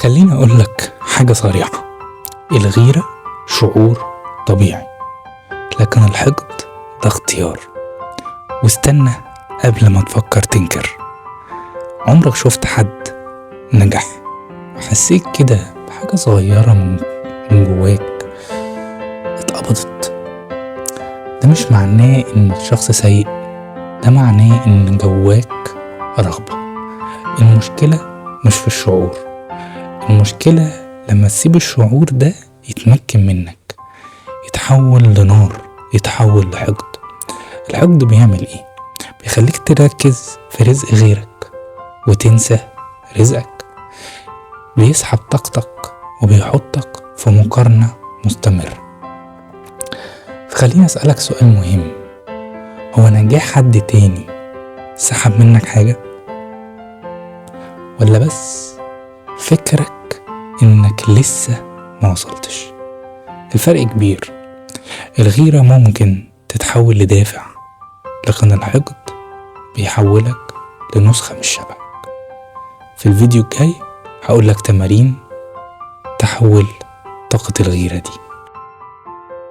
خليني أقولك حاجة صريحة. الغيرة شعور طبيعي، لكن الحقد ده اختيار. واستنى قبل ما تفكر تنكر. عمرك شفت حد نجح وحسيت كده بحاجة صغيرة من جواك اتقبضت؟ ده مش معناه ان الشخص سيء، ده معناه ان جواك رغبة. المشكلة مش في الشعور، المشكلة لما تسيب الشعور ده يتمكن منك، يتحول لنار، يتحول لحقد. الحقد بيعمل ايه؟ بيخليك تركز في رزق غيرك وتنسى رزقك، بيسحب طاقتك وبيحطك في مقارنة مستمرة. فخليني أسألك سؤال مهم، هو نجاح حد تاني سحب منك حاجة؟ ولا بس فكرك انك لسه ما وصلتش؟ الفرق كبير. الغيرة ممكن تتحول لدافع، لكن الحقد بيحولك لنسخة مش شبهك. في الفيديو الجاي هقولك تمارين تحول طاقة الغيرة دي.